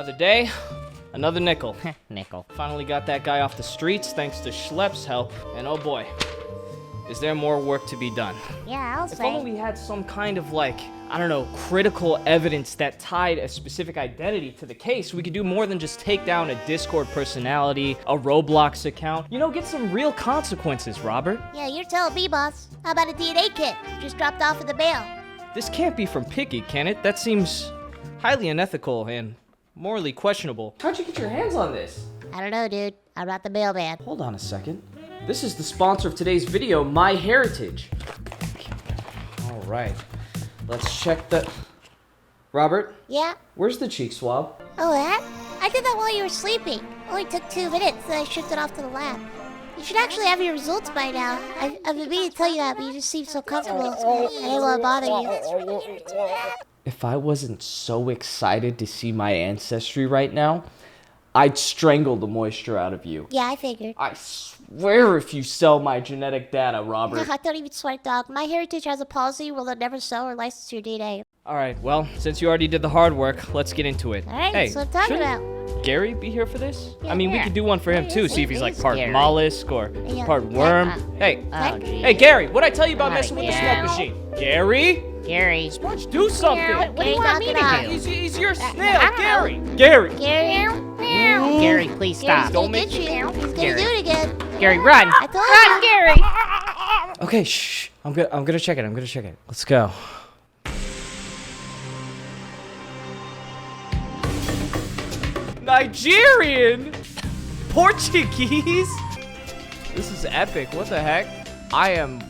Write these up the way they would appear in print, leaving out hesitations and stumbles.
Another day, another nickel. Nickel. Finally got that guy off the streets thanks to Schlep's help. And oh boy, is there more work to be done. Yeah, I'll If say. only we had some kind of I don't know, critical evidence that tied a specific identity to the case, we could do more than just take down a Discord personality, a Roblox account. You know, get some real consequences, Robert. Yeah, you're telling me, boss. How about a DNA kit? Just dropped off at the mail. This can't be from Pikky, can it? That seems highly unethical and morally questionable. How'd you get your hands on this? I don't know, dude. I'm not the mailman. Hold on a second. This is the sponsor of today's video, My Heritage. All right, let's check the... Robert, Yeah? where's the cheek swab? Oh, that? I did that while you were sleeping. Only took 2 minutes, then I shipped it off to the lab. You should actually have your results by now. I've been meaning to tell you that, but you just seem so comfortable. I didn't want to bother you. If I wasn't so excited to see my ancestry right now, I'd strangle the moisture out of you. Yeah, I figured. I swear if you sell my genetic data, Robert. Don't even sweat, dog. My Heritage has a policy where they'll never sell or license your DNA. All right, well, since you already did the hard work, let's get into it. All right, Hey, that's what I'm talking shouldn't about. Gary be here for this? Yeah, I mean, we yeah. could do one for him too, see if he's like part Gary. mollusk or Yeah. part worm. Hey, Oh, geez. hey, Gary, what'd I tell you about Not messing with the again. smoke machine? Gary? Gary. Let's do something. What do you want me to do? He's your snail, I don't Gary. know. Gary. Gary? Gary, please stop. Don't He's make gonna get you. He's gonna Gary. do it again. Gary, run. I told Run, you. Gary. Okay, shh. I'm gonna check it. Let's go. Nigerian? Portuguese? This is epic. What the heck? I am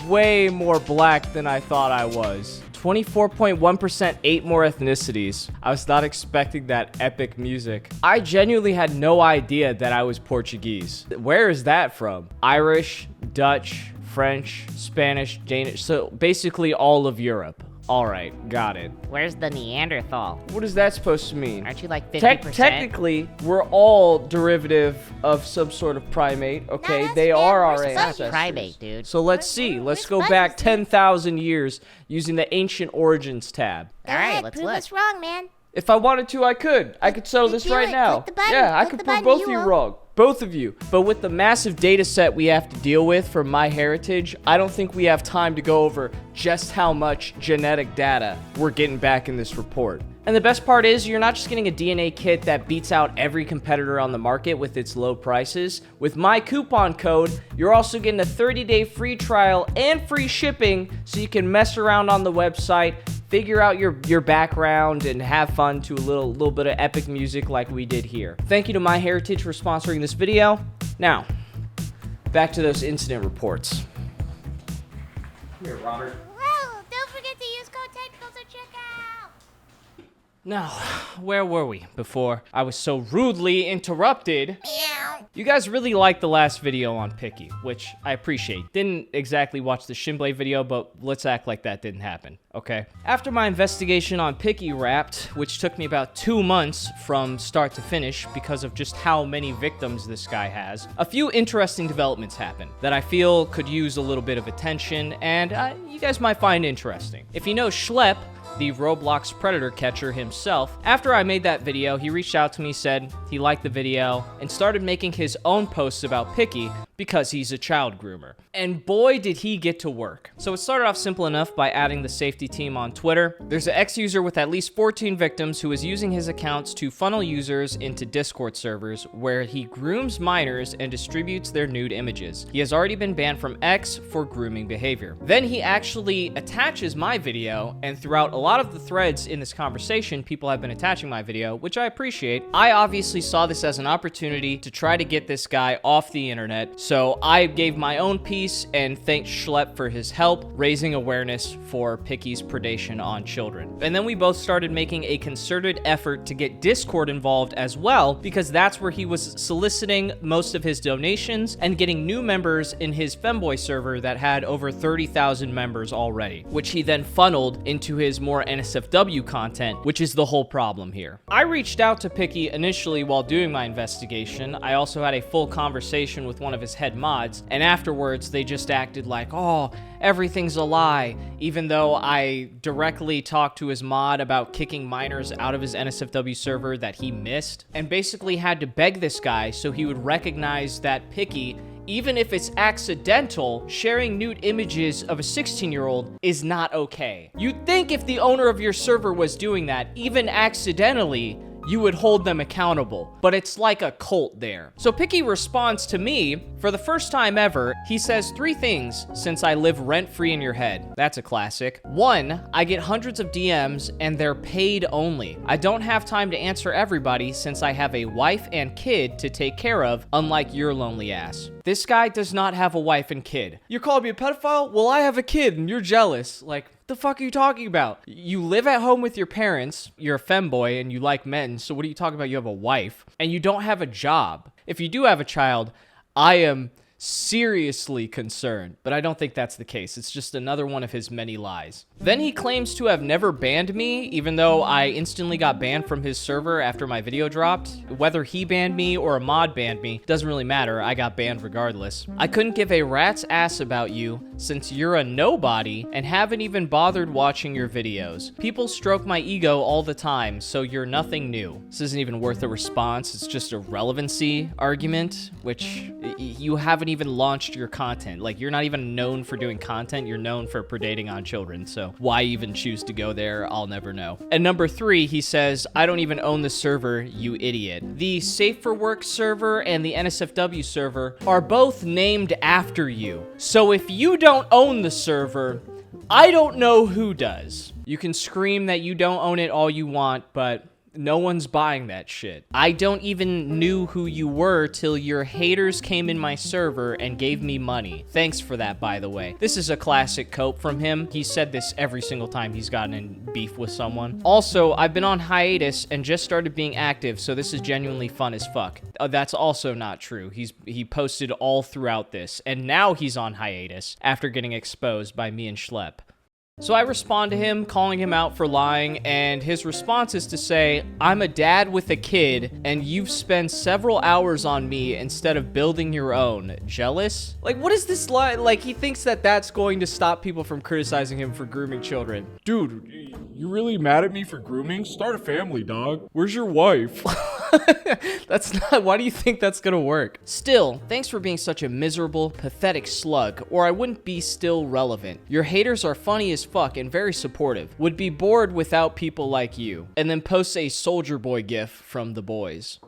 way more black than I thought I was. 24.1%, 8 more ethnicities. I was not expecting that epic music. I genuinely had no idea that I was Portuguese. Where is that from? Irish, Dutch, French, Spanish, Danish. So basically all of Europe. All right, got it. Where's the Neanderthal? What is that supposed to mean? Aren't you like 50%? Technically, we're all derivative of some sort of primate, okay? that's They fair. are our We're supposed to. ancestors. Primate, dude. So let's see. Let's go supposed back to. 10,000 years using the Ancient Origins tab. All right, Dad, let's prove look. us wrong, man. If I wanted to, I could. I could settle You this do right it. now. Click the button. Yeah, I Click could the prove button. both You of you won't. wrong. Both of you. But with the massive data set we have to deal with for My Heritage, I don't think we have time to go over just how much genetic data we're getting back in this report. And the best part is, you're not just getting a DNA kit that beats out every competitor on the market with its low prices. With my coupon code, you're also getting a 30-day free trial and free shipping so you can mess around on the website, figure out your background, and have fun to a little bit of epic music like we did here. Thank you to My Heritage for sponsoring this video. Now, back to those incident reports. Here, Robert. Whoa, don't forget to use code technicals at checkout. Now, where were we before I was so rudely interrupted? You guys really liked the last video on Pikky, which I appreciate. Didn't exactly watch the Shinblade video, but let's act like that didn't happen, okay? After my investigation on Pikky wrapped, which took me about 2 months from start to finish because of just how many victims this guy has, a few interesting developments happened that I feel could use a little bit of attention, and you guys might find interesting. If you know Schlep, the Roblox predator catcher himself, after I made that video, he reached out to me, said he liked the video, and started making his own posts about Pikky because he's a child groomer. And boy, did he get to work. So it started off simple enough by adding the safety team on Twitter. There's an ex-user with at least 14 victims who is using his accounts to funnel users into Discord servers where he grooms minors and distributes their nude images. He has already been banned from X for grooming behavior. Then he actually attaches my video, and throughout a lot of the threads in this conversation, people have been attaching my video, which I appreciate. I obviously saw this as an opportunity to try to get this guy off the internet, so I gave my own piece and thanked Schlep for his help raising awareness for Pikky's predation on children. And then we both started making a concerted effort to get Discord involved as well, because that's where he was soliciting most of his donations and getting new members in his femboy server that had over 30,000 members already, which he then funneled into his more NSFW content, which is the whole problem here. I reached out to Pikky initially while doing my investigation. I also had a full conversation with one of his head mods, and afterwards they just acted like, oh, everything's a lie, even though I directly talked to his mod about kicking minors out of his NSFW server that he missed, and basically had to beg this guy so he would recognize that Pikky, even if it's accidental, sharing nude images of a 16-year-old is not okay. You'd think if the owner of your server was doing that, even accidentally, you would hold them accountable, but it's like a cult there. So Pikky responds to me, for the first time ever, he says 3 things since I live rent-free in your head. That's a classic. 1, I get hundreds of DMs and they're paid only. I don't have time to answer everybody since I have a wife and kid to take care of, unlike your lonely ass. This guy does not have a wife and kid. You're calling me a pedophile? Well, I have a kid and you're jealous. Like, the fuck are you talking about? You live at home with your parents, you're a femboy and you like men, so what are you talking about? You have a wife and you don't have a job. If you do have a child, I am seriously concerned, but I don't think that's the case. It's just another one of his many lies. Then he claims to have never banned me, even though I instantly got banned from his server after my video dropped. Whether he banned me or a mod banned me, doesn't really matter. I got banned regardless. I couldn't give a rat's ass about you since you're a nobody and haven't even bothered watching your videos. People stroke my ego all the time, so you're nothing new. This isn't even worth a response. It's just a relevancy argument, which you haven't even launched your content. Like, you're not even known for doing content. You're known for predating on children. So why even choose to go there? I'll never know. And number 3, he says, I don't even own the server, you idiot. The Safe for Work server and the NSFW server are both named after you. So if you don't own the server, I don't know who does. You can scream that you don't own it all you want, but no one's buying that shit. I don't even knew who you were till your haters came in my server and gave me money. Thanks for that, by the way. This is a classic cope from him. He said this every single time he's gotten in beef with someone. Also, I've been on hiatus and just started being active, so this is genuinely fun as fuck. That's also not true. He posted all throughout this, and now he's on hiatus after getting exposed by me and Schlep. So I respond to him, calling him out for lying, and his response is to say, I'm a dad with a kid, and you've spent several hours on me instead of building your own. Jealous? Like, what is this lie? Like, he thinks that that's going to stop people from criticizing him for grooming children. Dude, you really mad at me for grooming? Start a family, dog. Where's your wife? That's not, why do you think that's gonna work? Still, thanks for being such a miserable, pathetic slug, or I wouldn't be still relevant. Your haters are funny as fuck and very supportive. Would be bored without people like you. And then posts a Soldier Boy gif from The Boys.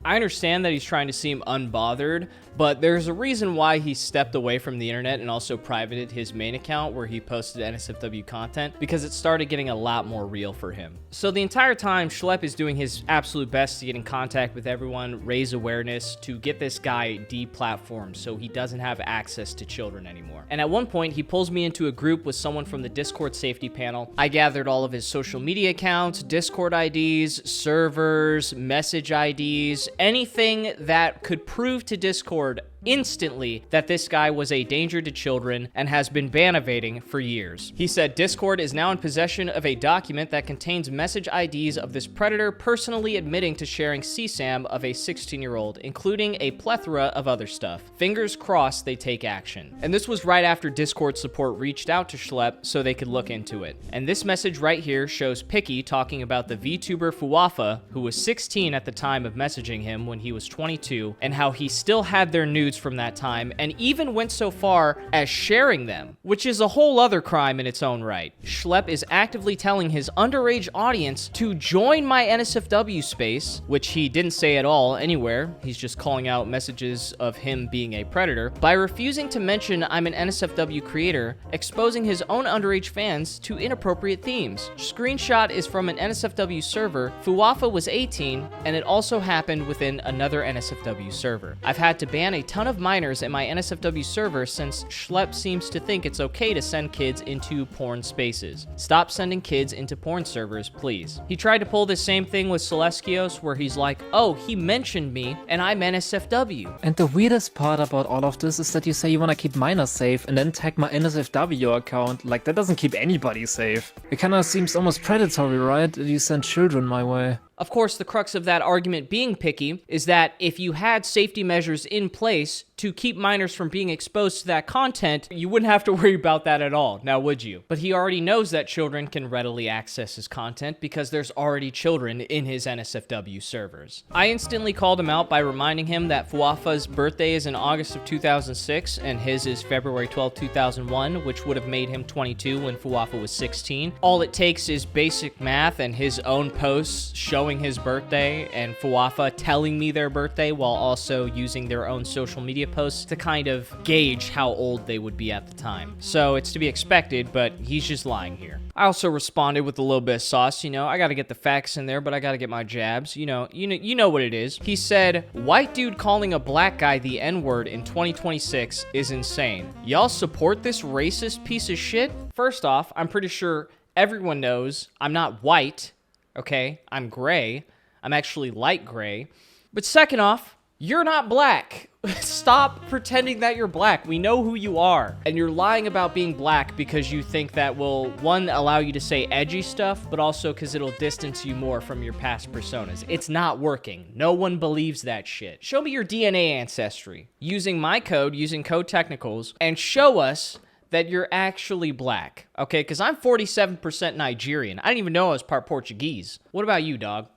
I understand that he's trying to seem unbothered, but there's a reason why he stepped away from the internet and also privated his main account where he posted NSFW content, because it started getting a lot more real for him. So the entire time, Schlep is doing his absolute best to get in contact with everyone, raise awareness, to get this guy deplatformed so he doesn't have access to children anymore. And at one point, he pulls me into a group with someone from the Discord safety panel. I gathered all of his social media accounts, Discord IDs, servers, message IDs, anything that could prove to Discord instantly that this guy was a danger to children and has been ban evading for years. He said Discord is now in possession of a document that contains message IDs of this predator personally admitting to sharing CSAM of a 16-year-old, including a plethora of other stuff. Fingers crossed they take action. And this was right after Discord support reached out to Schlep so they could look into it. And this message right here shows Pikky talking about the VTuber Fuwafa, who was 16 at the time of messaging him when he was 22, and how he still had their nudes from that time and even went so far as sharing them, which is a whole other crime in its own right. Schlep is actively telling his underage audience to join my NSFW space, which he didn't say at all anywhere. He's just calling out messages of him being a predator by refusing to mention I'm an NSFW creator, exposing his own underage fans to inappropriate themes. Screenshot is from an NSFW server. Fuwafa was 18, and it also happened within another NSFW server. I've had to ban a ton of minors at my NSFW server since Schlep seems to think it's okay to send kids into porn spaces. Stop sending kids into porn servers, please. He tried to pull the same thing with Celestios, where he's like, oh, he mentioned me, and I'm NSFW. And the weirdest part about all of this is that you say you want to keep minors safe and then tag my NSFW account. Like, that doesn't keep anybody safe. It kinda seems almost predatory, right? You send children my way. Of course, the crux of that argument being Pikky is that if you had safety measures in place to keep minors from being exposed to that content, you wouldn't have to worry about that at all, now would you? But he already knows that children can readily access his content because there's already children in his NSFW servers. I instantly called him out by reminding him that Fuwafa's birthday is in August of 2006 and his is February 12, 2001, which would have made him 22 when Fuwafa was 16. All it takes is basic math and his own posts showing his birthday and Fuwafa telling me their birthday while also using their own social media posts to kind of gauge how old they would be at the time. So it's to be expected, but he's just lying here. I also responded with a little bit of sauce, I gotta get the facts in there, but I gotta get my jabs, you know what it is. He said, white dude calling a black guy the N-word in 2026 is insane. Y'all support this racist piece of shit? First off, I'm pretty sure everyone knows I'm not white, okay? I'm gray. I'm actually light gray. But second off, you're not black. Stop pretending that you're black. We know who you are. And you're lying about being black because you think that will, one, allow you to say edgy stuff, but also because it'll distance you more from your past personas. It's not working. No one believes that shit. Show me your DNA ancestry using my code, using Code Technicals, and show us that you're actually black, okay? Because I'm 47% Nigerian. I didn't even know I was part Portuguese. What about you, dog?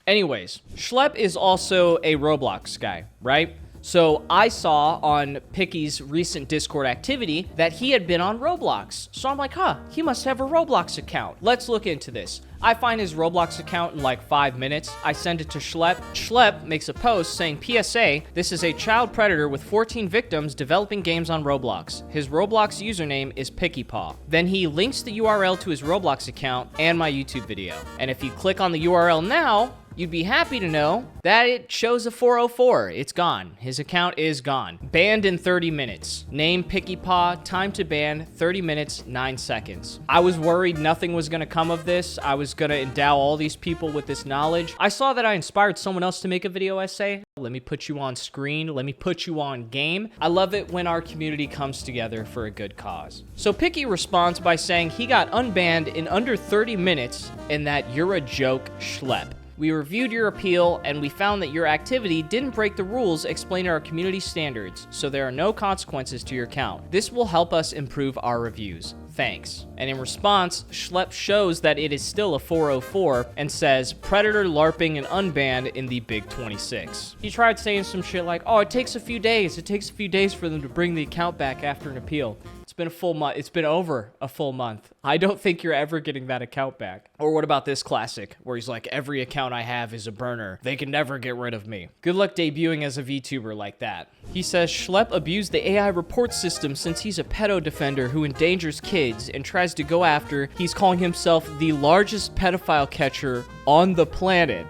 Anyways, Schlep is also a Roblox guy, right? So I saw on Pikky's recent Discord activity that he had been on Roblox. So I'm like, he must have a Roblox account. Let's look into this. I find his Roblox account in like 5 minutes. I send it to Schlep. Schlep makes a post saying, PSA, this is a child predator with 14 victims developing games on Roblox. His Roblox username is PickyPaw. Then he links the URL to his Roblox account and my YouTube video. And if you click on the URL now, you'd be happy to know that it shows a 404. It's gone. His account is gone. Banned in 30 minutes. Name PickyPaw. Time to ban 30 minutes, 9 seconds. I was worried nothing was going to come of this. I was going to endow all these people with this knowledge. I saw that I inspired someone else to make a video essay. Let me put you on screen. Let me put you on game. I love it when our community comes together for a good cause. So Pikky responds by saying he got unbanned in under 30 minutes and that you're a joke, Schlep. We reviewed your appeal, and we found that your activity didn't break the rules explained in our community standards, so there are no consequences to your account. This will help us improve our reviews. Thanks. And in response, Schlep shows that it is still a 404 and says, Predator LARPing and unbanned in the Big 26. He tried saying some shit like, oh, it takes a few days. It takes a few days for them to bring the account back after an appeal. It's been a full month. It's been over a full month. I don't think you're ever getting that account back. Or what about this classic where he's like, every account I have is a burner. They can never get rid of me. Good luck debuting as a VTuber like that. He says Schlep abused the AI report system since he's a pedo defender who endangers kids and tries to go after. He's calling himself the largest pedophile catcher on the planet.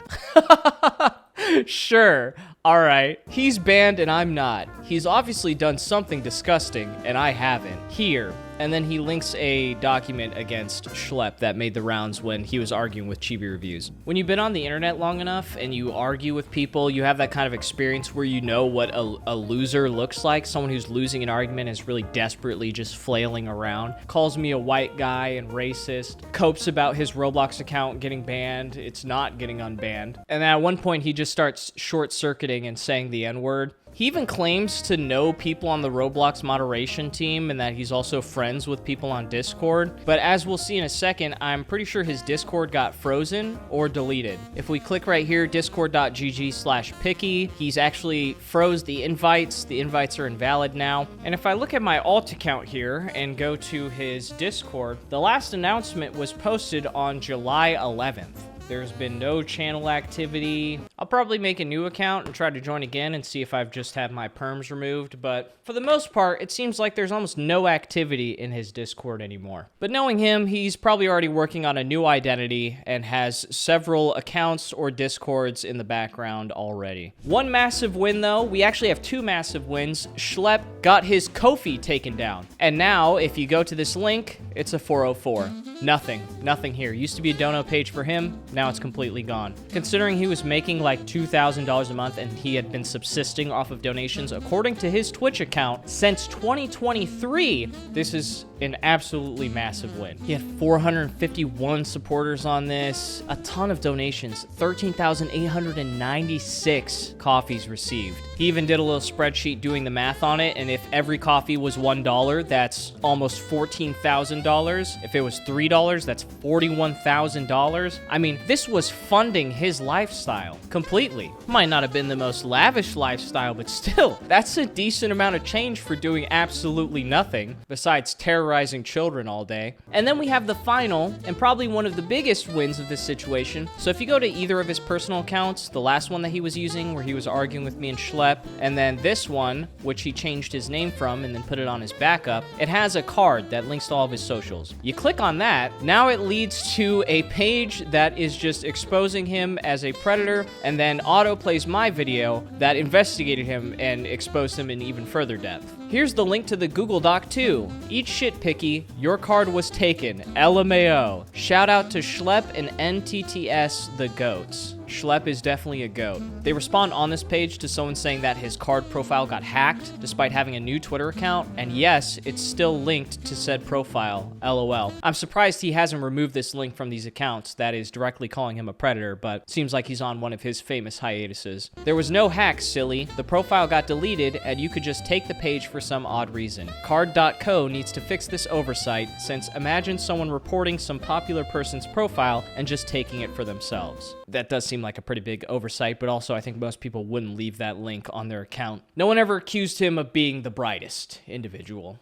Sure. All right. He's banned and I'm not. He's obviously done something disgusting and I haven't. Here. And then he links a document against Schlep that made the rounds when he was arguing with Chibi Reviews. When you've been on the internet long enough and you argue with people, you have that kind of experience where you know what a loser looks like. Someone who's losing an argument is really desperately just flailing around. Calls me a white guy and racist. Copes about his Roblox account getting banned. It's not getting unbanned. And then at one point he just starts short-circuiting and saying the N-word. He even claims to know people on the Roblox moderation team and that he's also friends with people on Discord. But as we'll see in a second, I'm pretty sure his Discord got frozen or deleted. If we click right here, discord.gg/Pikky, he's actually froze the invites. The invites are invalid now. And if I look at my alt account here and go to his Discord, the last announcement was posted on July 11th. There's been no channel activity. I'll probably make a new account and try to join again and see if I've just had my perms removed, but for the most part, it seems like there's almost no activity in his Discord anymore. But knowing him, he's probably already working on a new identity and has several accounts or Discords in the background already. One massive win though, we actually have two massive wins. Schlep got his Ko-fi taken down. And now, if you go to this link, it's a 404. Nothing here. Used to be a dono page for him. Now it's completely gone. Considering he was making like $2,000 a month and he had been subsisting off of donations, according to his Twitch account, since 2023, this is an absolutely massive win. He had 451 supporters on this, a ton of donations, 13,896 coffees received. He even did a little spreadsheet doing the math on it, and if every coffee was $1, that's almost $14,000. If it was $3, that's $41,000. I mean, this was funding his lifestyle completely. Might not have been the most lavish lifestyle, but still, that's a decent amount of change for doing absolutely nothing besides terrorizing children all day. And then we have the final and probably one of the biggest wins of this situation. So if you go to either of his personal accounts, the last one that he was using where he was arguing with me and Schlep, and then this one, which he changed his name from and then put it on his backup, it has a card that links to all of his socials. You click on that, now it leads to a page that is just exposing him as a predator, and then auto plays my video that investigated him and exposed him in even further depth. Here's the link to the Google Doc too. Eat shit, Pikky. Your card was taken. LMAO. Shout out to Schlep and NTTS the goats. Schlep is definitely a goat. They respond on this page to someone saying that his card profile got hacked despite having a new Twitter account, and yes, it's still linked to said profile, LOL. I'm surprised he hasn't removed this link from these accounts that is directly calling him a predator, but seems like he's on one of his famous hiatuses. There was no hack, silly. The profile got deleted, and you could just take the page for some odd reason. Card.co needs to fix this oversight, since imagine someone reporting some popular person's profile and just taking it for themselves. That does seem like a pretty big oversight, but also I think most people wouldn't leave that link on their account. No one ever accused him of being the brightest individual.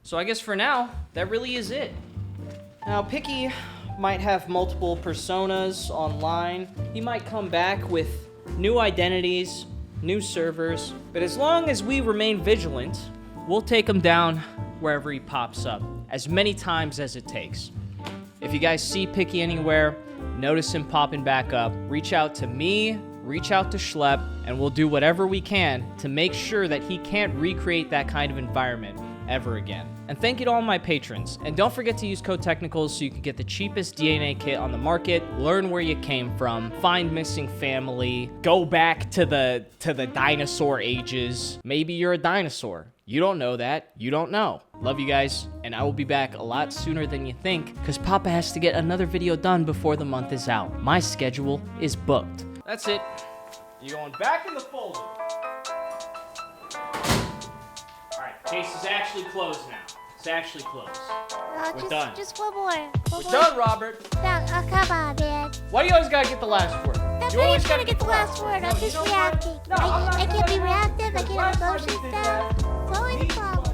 So I guess for now, that really is it. Now, Pikky might have multiple personas online. He might come back with new identities, new servers, but as long as we remain vigilant, we'll take him down wherever he pops up, as many times as it takes. If you guys see Pikky anywhere, notice him popping back up, reach out to me, reach out to Schlep, and we'll do whatever we can to make sure that he can't recreate that kind of environment ever again. And thank you to all my patrons. And don't forget to use code Technicals so you can get the cheapest DNA kit on the market, learn where you came from, find missing family, go back to the dinosaur ages. Maybe you're a dinosaur. You don't know that. You don't know. Love you guys, and I will be back a lot sooner than you think, because Papa has to get another video done before the month is out. My schedule is booked. That's it. You're going back in the folder. Alright, case is actually closed now. It's actually closed. We're done. Just one more. We're done, Robert. No, oh, come on, man. Why do you always gotta get the last word? That's You why always you're trying to get the last word. I'm just reacting. I can't be reactive. I can't have emotions now. It's always a problem.